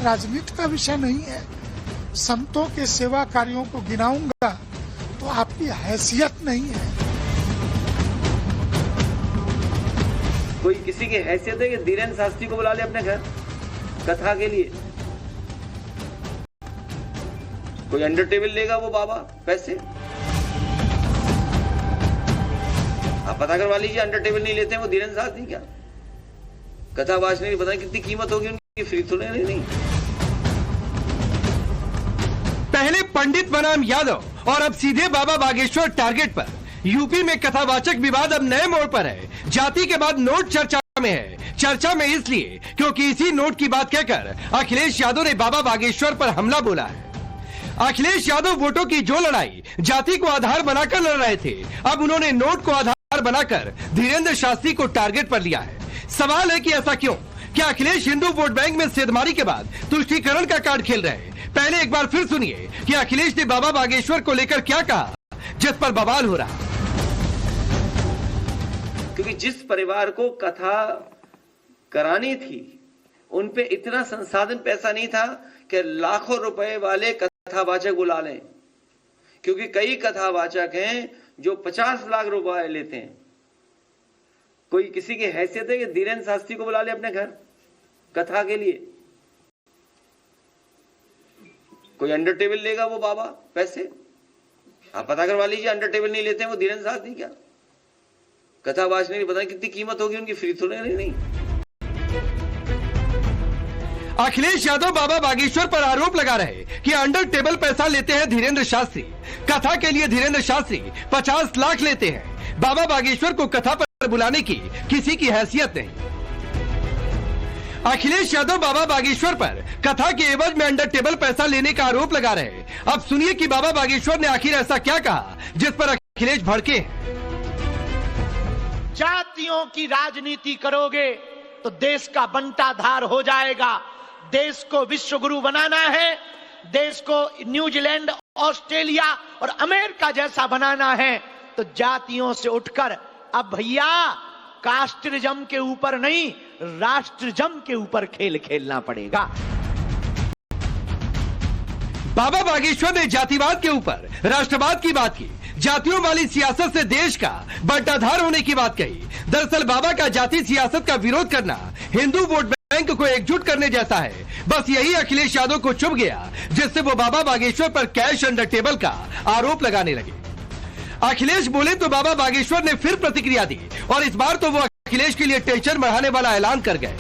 राजनीति का विषय नहीं है। संतों के सेवा कार्यों को गिनाऊंगा तो आपकी हैसियत नहीं है। कोई किसी की हैसियत है कि धीरेन्द्र शास्त्री को बुला ले अपने घर कथा के लिए? कोई अंडर टेबल लेगा वो बाबा पैसे? आप पता करवा लीजिए, अंडर टेबल नहीं लेते हैं वो धीरेन्द्र शास्त्री क्या? कथा वाचने की पता नहीं कितनी कीमत होगी उनकी, फ्री तो नहीं। पहले पंडित बनाम यादव और अब सीधे बाबा बागेश्वर टारगेट पर। यूपी में कथावाचक विवाद अब नए मोड़ पर है। जाति के बाद नोट चर्चा में है। चर्चा में इसलिए क्योंकि इसी नोट की बात कहकर अखिलेश यादव ने बाबा बागेश्वर पर हमला बोला है। अखिलेश यादव वोटों की जो लड़ाई जाति को आधार बनाकर लड़ रहे थे, अब उन्होंने नोट को आधार बनाकर धीरेन्द्र शास्त्री को टारगेट पर लिया है। सवाल है कि ऐसा क्यों? क्या अखिलेश हिंदू वोट बैंक में सेधमारी के बाद तुष्टीकरण का कार्ड खेल रहे हैं? पहले एक बार फिर सुनिए कि अखिलेश ने बाबा बागेश्वर को लेकर क्या कहा, जिस पर बवाल हो रहा। क्योंकि जिस परिवार को कथा करानी थी उन पे इतना संसाधन पैसा नहीं था कि लाखों रुपए वाले कथावाचक बुला लें, क्योंकि कई कथावाचक हैं जो 50 लाख रुपए लेते हैं। कोई किसी की हैसियत है कि धीरेन्द्र शास्त्री को बुला ले अपने घर कथा के लिए? कोई अंडर टेबल लेगा वो बाबा पैसे? आप पता करवा लीजिए, अंडर टेबल नहीं लेते हैं वो धीरेन्द्र शास्त्री क्या? कथा वाचने की पता नहीं कितनी कीमत होगी उनकी, फ्री तो नहीं। अखिलेश यादव बाबा बागेश्वर पर आरोप लगा रहे कि अंडर टेबल पैसा लेते हैं धीरेन्द्र शास्त्री। कथा के लिए धीरेन्द्र शास्त्री 50 लाख लेते हैं। बाबा बागेश्वर को कथा पर बुलाने की किसी की हैसियत नहीं। अखिलेश यादव बाबा बागेश्वर पर कथा के एवज में अंडर टेबल पैसा लेने का आरोप लगा रहे। अब सुनिए कि बाबा बागेश्वर ने आखिर ऐसा क्या कहा जिस पर अखिलेश भड़के। जातियों की राजनीति करोगे तो देश का बंटाधार हो जाएगा। देश को विश्व गुरु बनाना है, देश को न्यूजीलैंड, ऑस्ट्रेलिया और अमेरिका जैसा बनाना है, तो जातियों से उठकर अब भैया कास्टिज्म के ऊपर नहीं, राष्ट्रजम के ऊपर खेल खेलना पड़ेगा। बाबा बागेश्वर ने जातिवाद के ऊपर राष्ट्रवाद की बात की। जातियों वाली सियासत से देश का बंटाधार होने की बात कही। दरअसल बाबा का जाति सियासत का विरोध करना हिंदू वोट बैंक को एकजुट करने जैसा है। बस यही अखिलेश यादव को चुभ गया, जिससे वो बाबा बागेश्वर पर कैश अंडर टेबल का आरोप लगाने लगे। अखिलेश बोले तो बाबा बागेश्वर ने फिर प्रतिक्रिया दी और इस बार तो वो अखिलेश के लिए टेंशन बढ़ाने वाला ऐलान कर गए।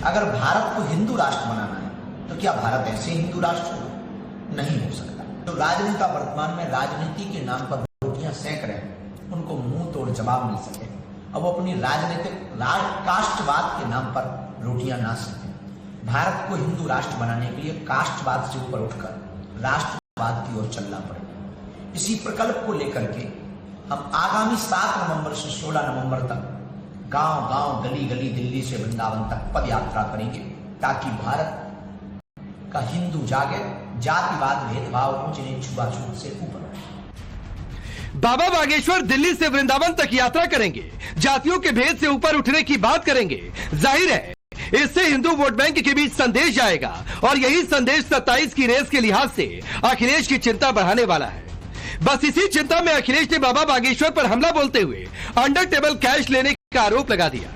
अगर भारत को हिंदू राष्ट्र बनाना है तो क्या भारत ऐसे हिंदू राष्ट्र नहीं हो सकता? तो राजनेता वर्तमान में राजनीति के नाम पर रोटियां सेक रहे हैं, उनको मुंह तोड़ जवाब मिल सके। अब अपनी राजनीतिक कास्टवाद के नाम पर रोटियां ना सके। भारत को हिंदू राष्ट्र बनाने के लिए कास्टवाद से ऊपर उठकर राष्ट्रवाद की ओर चलना पड़ेगा। इसी प्रकल्प को लेकर के हम आगामी 7 नवंबर से 16 नवंबर तक गांव-गांव, गली-गली, दिल्ली से वृंदावन तक पद यात्रा करेंगे, ताकि भारत का हिंदू जागे, जातिवाद, भेदभाव, ऊंच नीच, छुआछूत से ऊपर। बाबा बागेश्वर दिल्ली से वृंदावन तक यात्रा करेंगे, जातियों के भेद से ऊपर उठने की बात करेंगे। जाहिर है इससे हिंदू वोट बैंक के बीच संदेश जाएगा और यही संदेश 27 की रेस के लिहाज से अखिलेश की चिंता बढ़ाने वाला है। बस इसी चिंता में अखिलेश ने बाबा बागेश्वर पर हमला बोलते हुए अंडर टेबल कैश लेने का आरोप लगा दिया।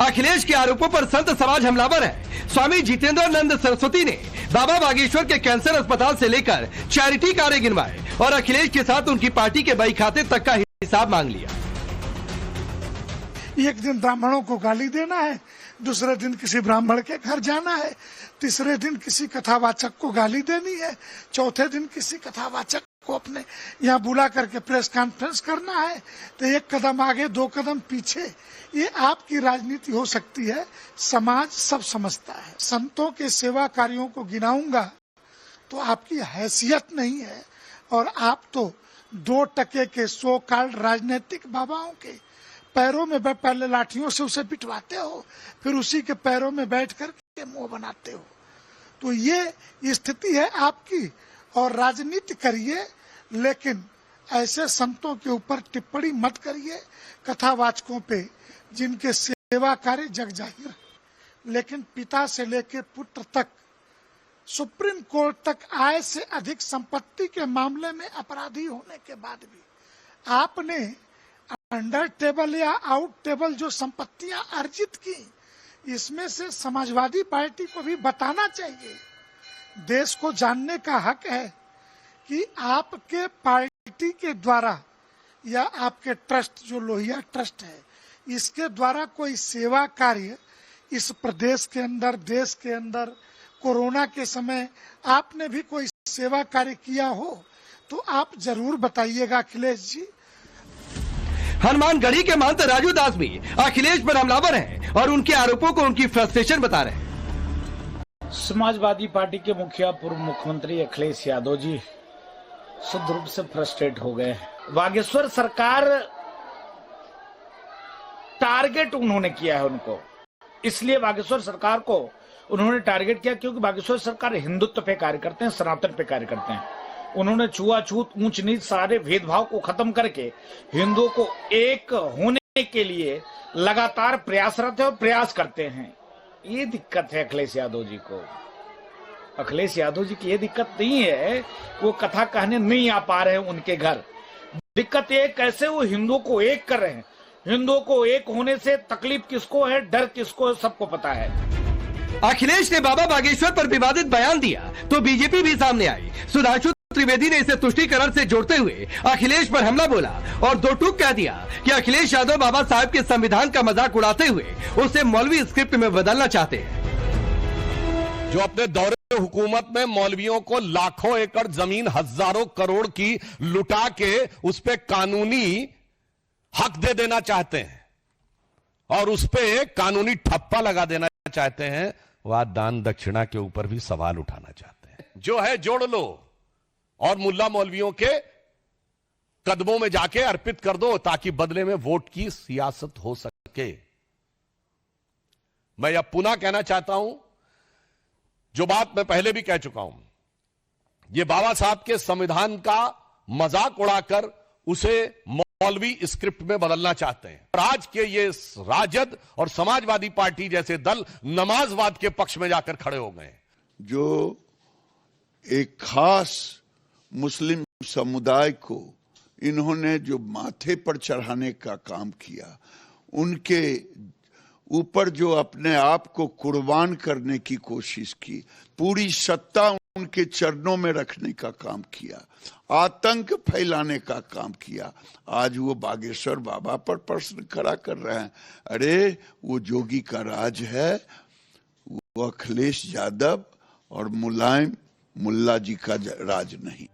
अखिलेश के आरोपों पर संत समाज हमलावर है। स्वामी जितेंद्रानंद सरस्वती ने बाबा बागेश्वर के कैंसर अस्पताल से लेकर चैरिटी कार्य गिनवाए और अखिलेश के साथ उनकी पार्टी के बही खाते तक का हिसाब मांग लिया। एक दिन ब्राह्मणों को गाली देना है, दूसरे दिन किसी ब्राह्मण के घर जाना है, तीसरे दिन किसी कथावाचक को गाली देनी है, चौथे दिन किसी कथावाचक को अपने यहाँ बुला करके प्रेस कॉन्फ्रेंस करना है। तो एक कदम आगे 2 कदम पीछे, ये आपकी राजनीति हो सकती है। समाज सब समझता है। संतों के सेवा कार्यों को गिनाऊंगा तो आपकी हैसियत नहीं है और आप तो 2 टके के सो कॉल्ड राजनीतिक बाबाओं के पैरों में पहले लाठियों से उसे पिटवाते हो, फिर उसी के पैरों में बैठ कर के मुंह बनाते हो। तो ये स्थिति है आपकी। और राजनीति करिए, लेकिन ऐसे संतों के ऊपर टिप्पणी मत करिए, कथावाचकों पे जिनके सेवा कार्य जग जाहिर है। लेकिन पिता से लेकर पुत्र तक, सुप्रीम कोर्ट तक आय से अधिक संपत्ति के मामले में अपराधी होने के बाद भी आपने अंडर टेबल या आउट टेबल जो संपत्तियां अर्जित की, इसमें से समाजवादी पार्टी को भी बताना चाहिए। देश को जानने का हक है कि आपके पार्टी के द्वारा या आपके ट्रस्ट जो लोहिया ट्रस्ट है, इसके द्वारा कोई सेवा कार्य इस प्रदेश के अंदर, देश के अंदर कोरोना के समय आपने भी कोई सेवा कार्य किया हो तो आप जरूर बताइएगा अखिलेश जी। हनुमानगढ़ी के महंत राजू दास भी अखिलेश पर हमलावर हैं और उनके आरोपों को उनकी फ्रस्ट्रेशन बता रहे हैं। समाजवादी पार्टी के मुखिया पूर्व मुख्यमंत्री अखिलेश यादव जी शुद्ध रूप से फ्रस्ट्रेट हो गए। बागेश्वर सरकार टारगेट उन्होंने किया है उनको, इसलिए बागेश्वर सरकार को उन्होंने टारगेट किया क्योंकि बागेश्वर सरकार हिंदुत्व पे कार्य करते हैं, सनातन पे कार्य करते हैं। उन्होंने छुआछूत, ऊंच नीच, सारे भेदभाव को खत्म करके हिंदुओं को एक होने के लिए लगातार प्रयासरत है और प्रयास करते हैं। ये दिक्कत है अखिलेश यादव जी को। अखिलेश यादव जी की ये दिक्कत नहीं है, वो कथा कहने नहीं आ पा रहे हैं उनके घर। दिक्कत ये कैसे वो हिंदुओं को एक कर रहे हैं। हिंदुओं को एक होने से तकलीफ किसको है, डर किसको है, सबको पता है। अखिलेश ने बाबा बागेश्वर पर विवादित बयान दिया तो बीजेपी भी सामने आई। सुधांशु त्रिवेदी ने इसे तुष्टीकरण से जोड़ते हुए अखिलेश पर हमला बोला और दो टूक कह दिया कि अखिलेश यादव बाबा साहब के संविधान का मजाक उड़ाते हुए उसे मौलवी स्क्रिप्ट में बदलना चाहते हैं। जो अपने दौरे हुकूमत में मौलवियों को लाखों एकड़ जमीन, हजारों करोड़ की लुटा के उस पे कानूनी हक दे देना चाहते हैं और उस पे कानूनी ठप्पा लगा देना चाहते हैं, वह दान दक्षिणा के ऊपर भी सवाल उठाना चाहते हैं। जो है जोड़ लो और मुल्ला मौलवियों के कदमों में जाके अर्पित कर दो ताकि बदले में वोट की सियासत हो सके। मैं यह पुनः कहना चाहता हूं, जो बात मैं पहले भी कह चुका हूं, यह बाबा साहब के संविधान का मजाक उड़ाकर उसे मौलवी स्क्रिप्ट में बदलना चाहते हैं। और आज के ये राजद और समाजवादी पार्टी जैसे दल नमाजवाद के पक्ष में जाकर खड़े हो गए। जो एक खास मुस्लिम समुदाय को इन्होंने जो माथे पर चढ़ाने का काम किया, उनके ऊपर जो अपने आप को कुर्बान करने की कोशिश की, पूरी सत्ता उनके चरणों में रखने का काम किया, आतंक फैलाने का काम किया, आज वो बागेश्वर बाबा पर प्रश्न खड़ा कर रहे हैं। अरे वो जोगी का राज है, वो अखिलेश यादव और मुलायम मुल्ला जी का राज नहीं।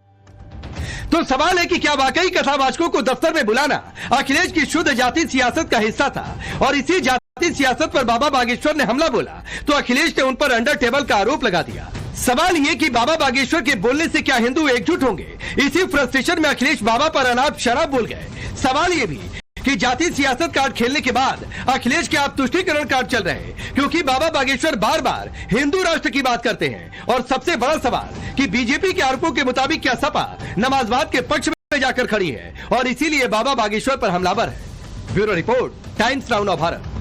तो सवाल है कि क्या वाकई कथावाचकों को दफ्तर में बुलाना अखिलेश की शुद्ध जाति सियासत का हिस्सा था और इसी जाति सियासत पर बाबा बागेश्वर ने हमला बोला तो अखिलेश ने उन पर अंडर टेबल का आरोप लगा दिया। सवाल ये कि बाबा बागेश्वर के बोलने से क्या हिंदू एकजुट होंगे? इसी फ्रस्ट्रेशन में अखिलेश बाबा पर अनाप शराब बोल गए। सवाल ये भी कि जाति सियासत कार्ड खेलने के बाद अखिलेश के आप तुष्टीकरण कार्ड चल रहे हैं, क्योंकि बाबा बागेश्वर बार बार हिंदू राष्ट्र की बात करते हैं। और सबसे बड़ा सवाल कि बीजेपी के आरोपों के मुताबिक क्या सपा नमाजवाद के पक्ष में जाकर खड़ी है और इसीलिए बाबा बागेश्वर पर हमलावर है। Bureau report, times now Bharat.